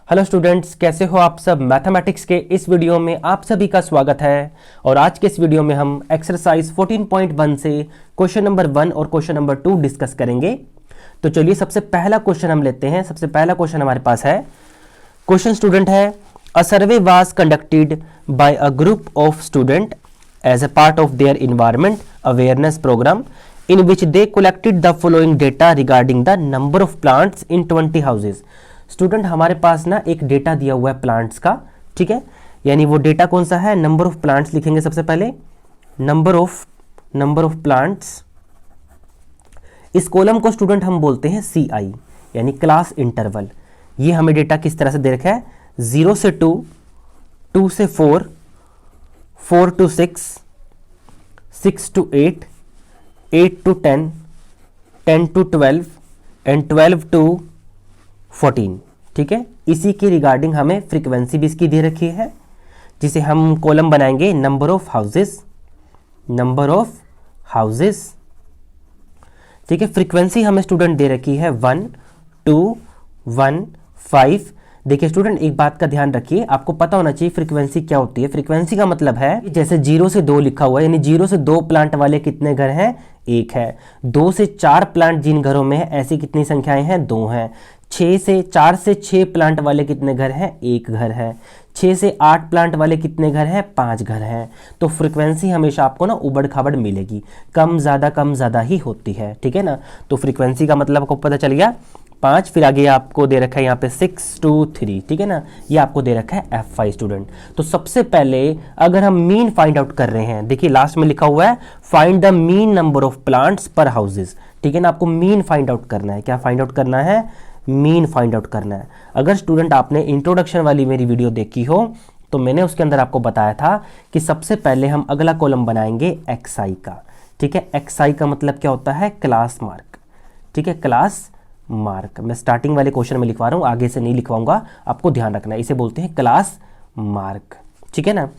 Hello students, कैसे हो आप सब। मैथमेटिक्स के इस वीडियो में आप सभी का स्वागत है। और आज के इस वीडियो में हम एक्सरसाइज 14.1 से क्वेश्चन नंबर 1 और क्वेश्चन नंबर 2 डिस्कस करेंगे। तो चलिए सबसे पहला क्वेश्चन हम लेते हैं। सबसे पहला क्वेश्चन हमारे पास है। क्वेश्चन स्टूडेंट है, a survey was conducted by a group of student as a part of their environment awareness programme in which they collected the following data regarding the number of plants in 20 houses। Student हमारे पास ना एक data दिया हुआ है plants का, ठीक है। यानी वो डेटा कौन सा है, नंबर ऑफ प्लांट्स लिखेंगे सबसे पहले, नंबर ऑफ प्लांट्स। इस कॉलम को स्टूडेंट हम बोलते हैं CI यानी क्लास इंटरवल। ये हमें डेटा किस तरह से दे रखा है, 0 से 2, 2 से 4, 4 to 6, 6 to 8, 8 to 10, 10 to 12 and 12 to 14, ठीक है। इसी की रिगार्डिंग हमें फ्रीक्वेंसी भी इसकी दे रखी है, जिसे हम कॉलम बनाएंगे नंबर ऑफ हाउसेस, ठीक है। फ्रीक्वेंसी हमें स्टूडेंट दे रखी है 1, 2, 1, 5। देखिए स्टूडेंट, एक बात का ध्यान रखिए, आपको पता होना चाहिए फ्रीक्वेंसी क्या होती है। फ्रीक्वेंसी का मतलब है जैसे 0 से 2 लिखा हुआ है, यानी 0 से 2 प्लांट वाले कितने घर हैं, 1 है। 2 से 4 प्लांट जिन घरों में है, ऐसी कितनी संख्याएं हैं, 2 हैं। 4 से 6 प्लांट वाले कितने घर हैं, 1 घर है। 6 से 8 प्लांट वाले कितने घर हैं, 5 घर हैं। तो फ्रीक्वेंसी हमेशा आपको ना उबड़ खाबड़ मिलेगी, कम ज़्यादा ही होती है, ठीक है ना। तो फ्रीक्वेंसी का मतलब आपको पता चल गया 5, फिर आगे आपको दे रखा है यहाँ पे 6 to 3, ठीक है ना। ये आपको दे रखा है F5 स्टूडेंट। तो सबसे पहले अगर हम मीन फाइंड आउट कर रहे हैं, देखिए लास्ट में लिखा हुआ है find the mean number of plants पर हाउसेस, ठीक है ना। आपको मीन फाइंड आउट करना है। क्या फाइंड आउट करना है, मीन फाइंड आउट करना है। अगर स्टूडेंट आपने इंट्रोडक्शन वाली मेरी वीडियो देखी हो तो मैंने उसके अंदर आपको बताया था कि सबसे पहले हम अगला कॉलम बनाएंगे XI का, ठीक है। XI का मतलब क्या होता है, क्लास मार्क, ठीक है, क्लास मार्क। मैं स्टार्टिंग वाले क्वेश्चन में लिखवा रहा हूँ, आगे से नहीं लिखवाऊंगा, आपको ध्यान रखना है। इसे बोलते हैं क्लास मार्क, ठीक है ना।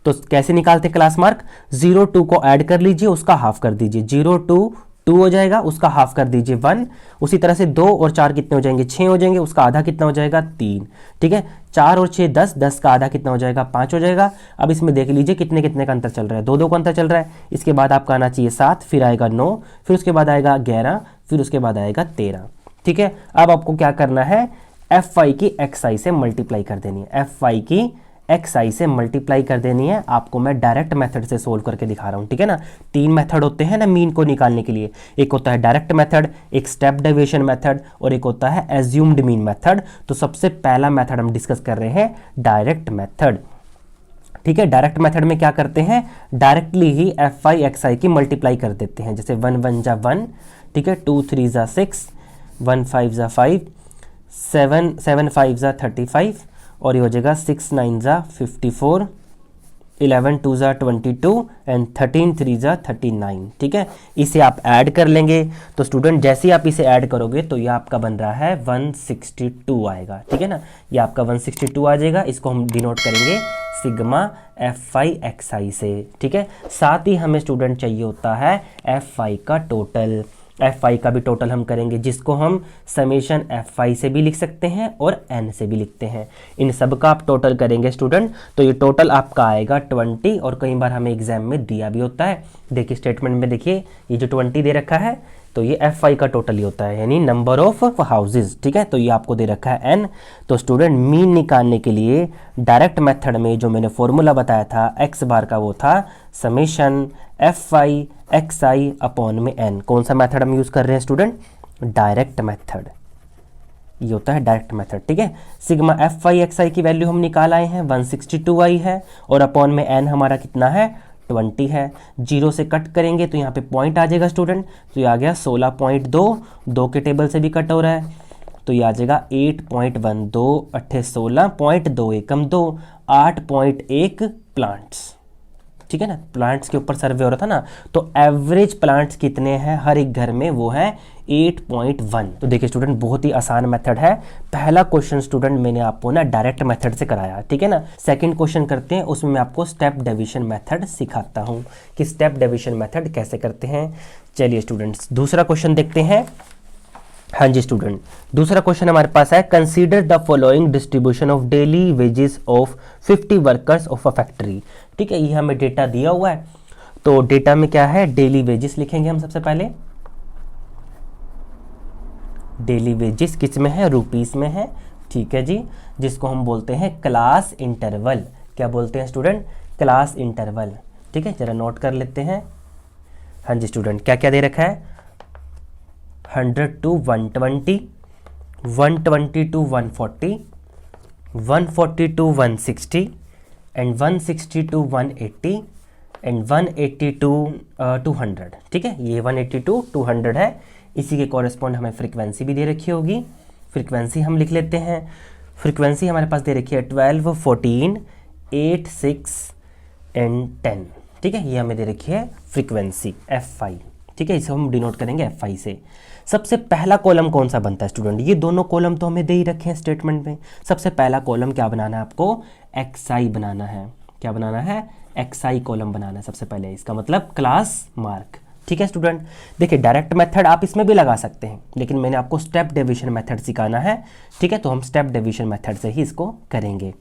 तो कैसे निकालते हैं क्लास मार्क, 0 2 को ऐड कर लीजिए, उसका हाफ कर दीजिए, 0 2 2 हो जाएगा, उसका हाफ कर दीजिए 1। उसी तरह से 2 और 4 कितने हो जाएंगे, 6 हो जाएंगे, उसका आधा कितना हो जाएगा, 3, ठीक है। 4 और 6 10, 10 का आधा कितना हो जाएगा, 5 हो जाएगा। अब इसमें देख लीजिए कितने कितने का अंतर चल रहा है, 2 2 का अंतर चल रहा है। इसके बाद आपका आना चाहिए 7, फिर आएगा 9, फिर उसके बाद आएगा 11, फिर उसके बाद आएगा 13, ठीक है। अब आपको क्या करना है, F5 की XI से मल्टीप्लाई कर देनी है, F5 की XI से मल्टीप्लाई कर देनी है। आपको मैं डायरेक्ट मेथड से सोल्व करके दिखा रहा हूं, ठीक है ना। 3 मेथड होते हैं ना मीन को निकालने के लिए, एक होता है डायरेक्ट मेथड, एक स्टेप डेविएशन मेथड और एक होता है एज्यूम्ड मीन मेथड। तो सबसे पहला मेथड हम डिस्कस कर रहे हैं डायरेक्ट मेथड, ठीक है। डायरेक्ट मेथड में क्या करते हैं, डायरेक्टली ही F5 XI की मल्टीप्लाई कर देते हैं। जैसे 1 1 जा 1, ठीक है, 2 3 जा 6, 1 5 जा 5, 7 5 जा 35 और ये हो जाएगा 6 9 जा 54, 11 2 जा 22 एंड 13 3 जा 39, ठीक है। इसे आप ऐड कर लेंगे। तो स्टूडेंट जैसे ही आप इसे ऐड करोगे तो ये आपका बन रहा है 162 आएगा, ठीक है ना। ये आपका 162 आ जाएगा। इसको हम डिनोट करेंगे सिग्मा F5 XI से, ठीक है। साथ ही हमें स्टूडेंट चाहिए होता है F5 का टोटल। F5 का भी टोटल हम करेंगे, जिसको हम समेशन F5 से भी लिख सकते हैं और N से भी लिखते हैं। इन सब का आप टोटल करेंगे स्टूडेंट, तो ये टोटल आपका आएगा 20। और कई बार हमें एग्जाम में दिया भी होता है, देखिए स्टेटमेंट में देखिए ये जो 20 दे रखा है, तो ये F5 का टोटल ही होता है, यानी नंबर ऑफ हाउसेज, ठीक है। तो ये आपको दे रखा है N। तो स्टूडेंट मीन निकालने के लिए डायरेक्ट मेथड में जो मैंने फॉर्मूला बताया था x बार का, वो था समेशन F5 XI अपॉन में N। कौन सा मेथड हम यूज कर रहे हैं स्टूडेंट, डायरेक्ट मेथड। ये होता है डायरेक्ट मेथड, ठीक है। सिग्मा F5 XI की वैल्यू हम निकाल आए हैं, 162 आई है और अपॉन में N हमारा कितना है, 20 है। 0 से कट करेंगे तो यहाँ पे पॉइंट आ जाएगा स्टूडेंट, तो ये आ गया 16.2, 2 के टेबल से भी कट हो रहा है, तो ये आ जाएगा 8.1, 2 8 16.2 एकम 2, 8.1 प्लांट्स, ठीक है ना। प्लांट्स के ऊपर सर्वे हो रहा था ना, तो एवरेज प्लांट्स कितने हैं हर एक घर में, वो है 8.1। तो देखिए स्टूडेंट बहुत ही आसान मेथड है। पहला क्वेश्चन स्टूडेंट मैंने आपको ना डायरेक्ट मेथड से कराया, ठीक है ना। सेकंड क्वेश्चन करते हैं, उसमें मैं आपको स्टेप डिवीजन मेथड सिखाता हूं कि स्टेप डिवीजन मेथड कैसे करते हैं। चलिए स्टूडेंट्स दूसरा क्वेश्चन देखते हैं। हाँ जी स्टूडेंट, दूसरा क्वेश्चन हमारे पास है, consider the following distribution of daily wages of 50 workers of a factory. ठीक है, ये हमें डेटा दिया हुआ है, तो डेटा में क्या है, डेली वेजेस लिखेंगे हम सबसे पहले। डेली वेजेस किस में है, रुपीस में है। ठीक है जी, जिसको हम बोलते हैं क्लास इंटरवल। क्या बोलते हैं स्टूडेंट, क्लास इंटरवल। ठीक है, जरा नोट कर लेते हैं। हाँ जी स्टूडेंट, क्या क्या दे रखा है, 100 to 120, 120 to 140, 140 to 160 and 160 to 180 and 180 to 200। ठीक है, ये 180 to 200 है। इसी के कॉरेस्पॉन्ड हमें फ्रीक्वेंसी भी दे रखी होगी। फ्रीक्वेंसी हम लिख लेते हैं। फ्रीक्वेंसी हमारे पास दे रखी है 12, 14, 8, 6 एंड 10। ठीक है, ये हमें दे रखी है फ्रीक्वेंसी Fi। ठीक है, इसे हम डिनोट करेंगे Fi से। सबसे पहला कॉलम कौन सा बनता है स्टूडेंट, ये दोनों कॉलम तो हमें दे ही रखे हैं स्टेटमेंट में। सबसे पहला कॉलम क्या बनाना है आपको, Xi बनाना है। क्या बनाना है, Xi कॉलम बनाना है सबसे पहले, इसका मतलब क्लास मार्क। ठीक है स्टूडेंट, देखिए डायरेक्ट मेथड आप इसमें भी लगा सकते हैं, लेकिन मैंने आपको स्टेप डिवीजन मेथड सिखाना है। ठीक है, तो हम स्टेप डिवीजन मेथड से ही इसको करेंगे।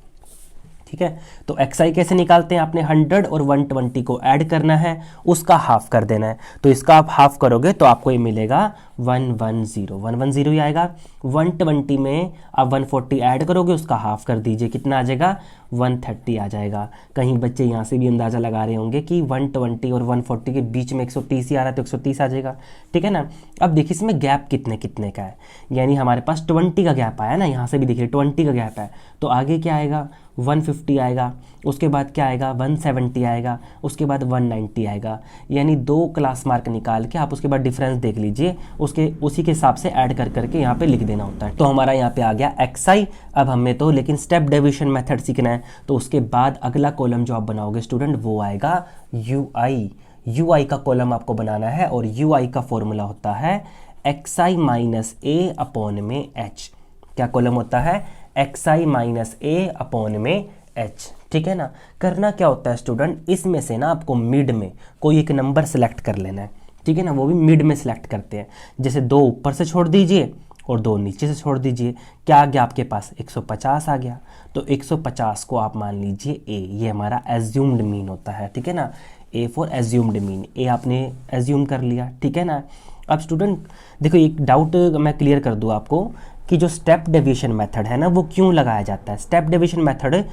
ठीक है, तो Xi कैसे निकालते हैं, आपने 100 और 120 को ऐड करना है, उसका हाफ कर देना है। तो इसका आप हाफ करोगे तो आपको ये मिलेगा 110 ही आएगा। 120 में आप 140 ऐड करोगे, उसका हाफ कर दीजिए, कितना आ जाएगा, 130 आ जाएगा। कहीं बच्चे यहाँ से भी अंदाज़ा लगा रहे होंगे कि 120 और 140 के बीच में 130 ही आ रहा है, तो 130 आ जाएगा। ठीक है ना, अब देखिए इसमें गैप कितने कितने का है, यानी हमारे पास 20 का गैप आया ना, यहाँ से भी देखिए 20 का गैप है, तो आगे क्या आएगा, 150 आएगा, उसके बाद क्या आएगा, 170 आएगा, उसके बाद 190 आएगा। यानी 2 क्लास मार्क निकाल के आप उसके बाद डिफरेंस देख लीजिए, उसके उसी के हिसाब से ऐड कर करके यहाँ पे लिख देना होता है। तो हमारा यहाँ पे आ गया Xi। अब हमें तो लेकिन स्टेप डिवीजन मेथड सीखना है, तो उसके बाद अगला कॉलम जो आप बनाओगे स्टूडेंट वो आएगा UI का कॉलम आपको बनाना है, और UI का फॉर्मूला होता है Xi माइनस A अपॉन में H। क्या कॉलम होता है, Xi माइनस A अपॉन में H। ठीक है ना, करना क्या होता है स्टूडेंट, इसमें से ना आपको मिड में कोई एक नंबर सेलेक्ट कर लेना है। ठीक है ना, वो भी मिड में सेलेक्ट करते हैं, जैसे 2 ऊपर से छोड़ दीजिए और 2 नीचे से छोड़ दीजिए। क्या आ गया आपके पास, 150 आ गया, तो 150 को आप मान लीजिए A, ये हमारा एज्यूम्ड मीन होता है। ठीक है ना, A for assumed mean, A आपने एज्यूम कर लिया। ठीक है ना, अब स्टूडेंट देखो एक डाउट मैं क्लियर कर दूँ आपको कि जो स्टेप डेविएशन मेथड है ना, वो क्यों लगाया जाता है। स्टेप डेविएशन मेथड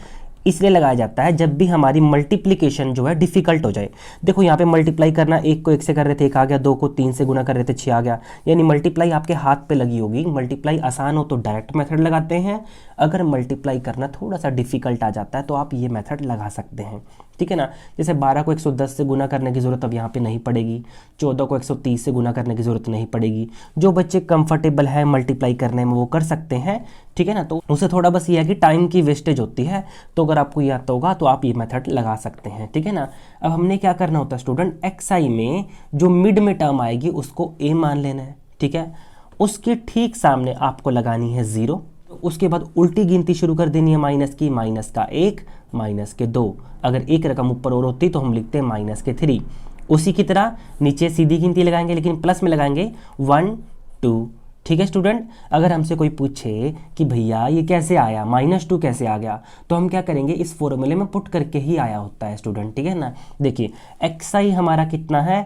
इसलिए लगाया जाता है जब भी हमारी मल्टीप्लिकेशन जो है डिफिकल्ट हो जाए। देखो यहाँ पे मल्टीप्लाई करना, 1 को 1 से कर रहे थे 1 आ गया, 2 को 3 से गुना कर रहे थे 6 आ गया, यानी मल्टीप्लाई आपके हाथ पे लगी होगी। मल्टीप्लाई आसान हो तो डायरेक्ट मेथड लगाते हैं, अगर मल्टीप्लाई करना थोड़ा सा डिफिकल्ट आ जाता है तो आप ये मेथड लगा सकते हैं। ठीक है ना, जैसे 12 को 110 से गुना करने की ज़रूरत अब यहाँ पे नहीं पड़ेगी, 14 को 130 से गुना करने की ज़रूरत नहीं पड़ेगी। जो बच्चे कंफर्टेबल है मल्टीप्लाई करने में वो कर सकते हैं। ठीक है ना, तो उसे थोड़ा बस ये है कि टाइम की वेस्टेज होती है, तो अगर आपको याद होगा तो आप ये मेथड लगा सकते हैं। ठीक है ना, अब हमने क्या करना होता है स्टूडेंट, Xi में जो मिड में टर्म आएगी उसको A मान लेना है। ठीक है, उसके ठीक सामने आपको लगानी है 0, उसके बाद उल्टी गिनती शुरू कर देनी है माइनस की, माइनस का 1, माइनस के 2, अगर एक रकम ऊपर और होती तो हम लिखते हैं माइनस के 3। उसी की तरह नीचे सीधी गिनती लगाएंगे, लेकिन प्लस में लगाएंगे 1, 2। ठीक है स्टूडेंट, अगर हमसे कोई पूछे कि भैया ये कैसे आया, -2 कैसे आ गया, तो हम क्या करेंगे, इस फॉर्मूले में पुट करके ही आया होता है स्टूडेंट। ठीक है ना, देखिए Xi हमारा कितना है,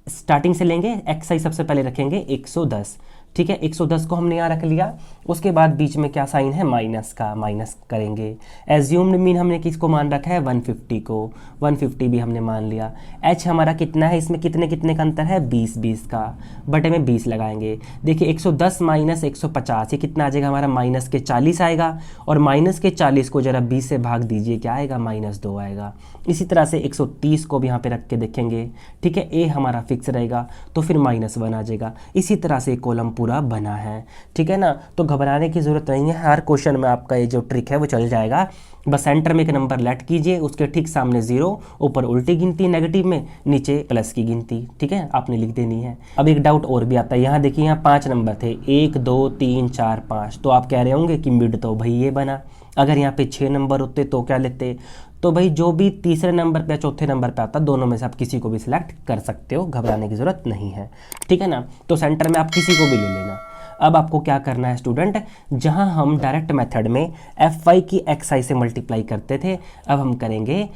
स्टार्टिंग से लेंगे, Xi सबसे पहले रखेंगे 110। ठीक है, 110 को हमने यहाँ रख लिया, उसके बाद बीच में क्या साइन है, माइनस का, माइनस करेंगे। एज्यूम्ड मीन हमने किसको मान रखा है, 150 को, 150 भी हमने मान लिया। H हमारा कितना है, इसमें कितने कितने का अंतर है, 20 का, बटे में 20 लगाएंगे। देखिए 110 माइनस 150, ये कितना आ जाएगा हमारा, माइनस के 40 आएगा, और माइनस के 40 को जरा 20 से भाग दीजिए, क्या आएगा, -2 आएगा। इसी तरह से 130 को भी यहाँ पे रख के देखेंगे। ठीक है, A हमारा फिक्स रहेगा, तो फिर -1 आ जाएगा। इसी तरह से कॉलम पूरा बना है। ठीक है ना, तो घबराने की ज़रूरत नहीं है, हर क्वेश्चन में आपका ये जो ट्रिक है वो चल जाएगा। बस सेंटर में एक नंबर लेट कीजिए, उसके ठीक सामने 0, ऊपर उल्टी गिनती नेगेटिव में, नीचे प्लस की गिनती। ठीक है, आपने लिख देनी है। अब एक डाउट और भी आता है, यहाँ देखिए यहाँ 5 नंबर थे, 1, 2, 3, 4, 5, तो आप कह रहे होंगे कि मिड तो भाई ये बना। अगर यहाँ पे 6 नंबर होते तो क्या लेते, तो भाई जो भी तीसरे नंबर पे या चौथे नंबर पे आता, दोनों में से आप किसी को भी सिलेक्ट कर सकते हो, घबराने की ज़रूरत नहीं है। ठीक है ना, तो सेंटर में आप किसी को भी ले लेना। अब आपको क्या करना है स्टूडेंट, जहां हम डायरेक्ट मेथड में fi की xi से मल्टीप्लाई करते थे, अब हम करेंगे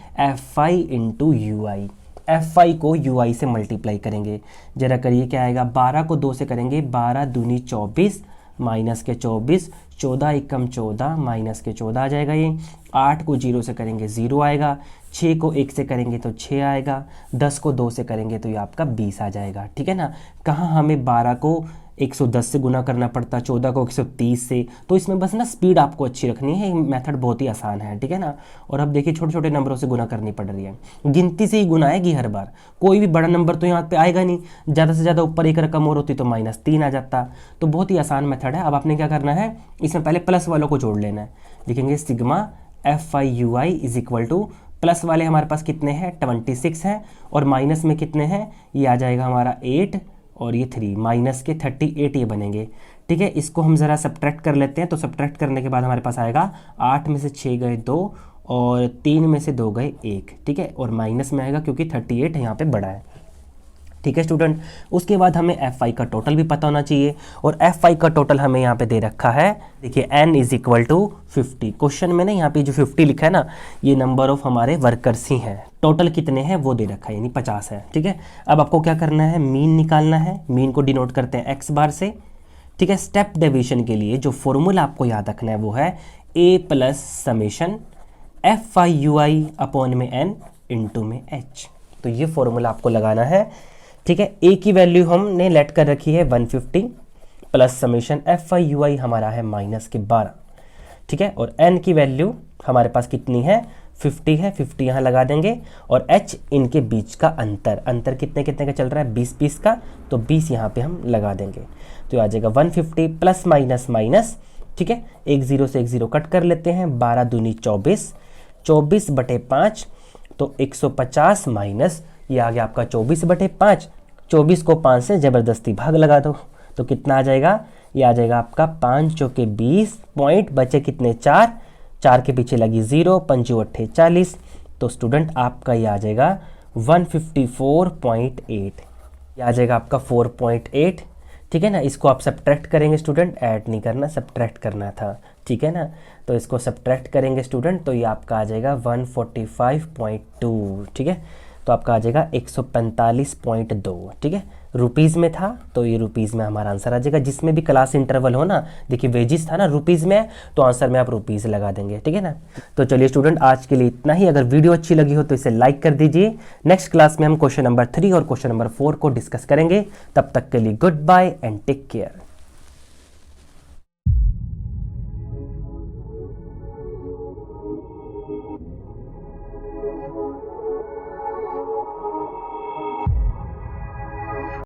fi इंटू ui। fi को ui से मल्टीप्लाई करेंगे। जरा करिए क्या आएगा, 12 को 2 से करेंगे, 12 दूनी 24 माइनस के 24, 14 एकम 14 माइनस के 14 आ जाएगा ये। 8 को 0 से करेंगे 0 आएगा, 6 को 1 से करेंगे तो 6 आएगा, 10 को 2 से करेंगे तो ये आपका 20 आ जाएगा। ठीक है ना। कहाँ हमें 12 को 110 से गुना करना पड़ता, 14 को 130 से, तो इसमें बस ना स्पीड आपको अच्छी रखनी है, मेथड बहुत ही आसान है। ठीक है ना। और अब देखिए छोटे छोटे नंबरों से गुना करनी पड़ रही है, गिनती से ही गुना आएगी हर बार, कोई भी बड़ा नंबर तो यहाँ पे आएगा नहीं, ज़्यादा से ज़्यादा ऊपर एक रकम और होती तो -3 आ जाता। तो बहुत ही आसान मेथड है। अब आपने क्या करना है, इसमें पहले प्लस वालों को जोड़ लेना है। लिखेंगे sigma fi is equal to, plus वाले हमारे पास कितने हैं 26 हैं, और माइनस में कितने हैं, ये आ जाएगा हमारा 8 और ये 3, माइनस के 38 ये बनेंगे। ठीक है, इसको हम ज़रा सब्ट्रैक्ट कर लेते हैं। तो सब्ट्रैक्ट करने के बाद हमारे पास आएगा 8 में से 6 गए 2 और 3 में से 2 गए 1। ठीक है, और माइनस में आएगा क्योंकि 38 यहाँ पे बड़ा है। ठीक है स्टूडेंट, उसके बाद हमें fi का टोटल भी पता होना चाहिए, और fi का टोटल हमें यहाँ पे दे रखा है। देखिए n is equal to 50। Question में ना यहाँ पे जो 50 लिखा है ना, ये नंबर ऑफ हमारे वर्कर्स ही हैं। टोटल कितने हैं वो दे रखा है, यानी 50 है। ठीक है, अब आपको क्या करना है, मीन निकालना है। मीन को डिनोट करते हैं x बार से। ठीक है, स्टेप डेविएशन के लिए जो फॉर्मूला आपको याद रखना है वो है a plus summation fi upon में n इंटू में h। तो ये फॉर्मूला आपको लगाना है। ठीक है, a की वैल्यू हमने लेट कर रखी है 150 प्लस समेशन fi हमारा है -12। ठीक है, और n की वैल्यू हमारे पास कितनी है 50 है, 50 यहाँ लगा देंगे, और h इनके बीच का अंतर कितने कितने का चल रहा है 20 का, तो 20 यहाँ पे हम लगा देंगे। तो आ जाएगा 150 प्लस माइनस माइनस। ठीक है, एक 0 से एक 0 कट कर लेते हैं, 12 दूनी 24, 24/5 तो 150 माइनस ये आ गया आपका 24/5। 24 को 5 से ज़बरदस्ती भाग लगा दो तो कितना आ जाएगा, ये आ जाएगा आपका 5 चौके 20, पॉइंट बचे कितने 4, 4 के पीछे लगी 0, 5 8 40। तो स्टूडेंट आपका ये आ जाएगा 154.8, ये आ जाएगा आपका 4.8। ठीक है ना, इसको आप सब्ट्रैक्ट करेंगे स्टूडेंट, ऐड नहीं करना, सब्ट्रैक्ट करना था। ठीक है ना, तो इसको सब्ट्रैक्ट करेंगे स्टूडेंट, तो ये आपका आ जाएगा 145.2। ठीक है, तो आपका आ जाएगा 145.2। ठीक है, रुपीज़ में था तो ये रुपीज़ में हमारा आंसर आ जाएगा। जिसमें भी क्लास इंटरवल हो ना, देखिए वेजिस था ना रुपीज़ में, तो आंसर में आप रुपीज़ लगा देंगे। ठीक है ना। तो चलिए स्टूडेंट, आज के लिए इतना ही। अगर वीडियो अच्छी लगी हो तो इसे लाइक कर दीजिए। नेक्स्ट क्लास में हम क्वेश्चन नंबर 3 और क्वेश्चन नंबर 4 को डिस्कस करेंगे। तब तक के लिए goodbye and take care.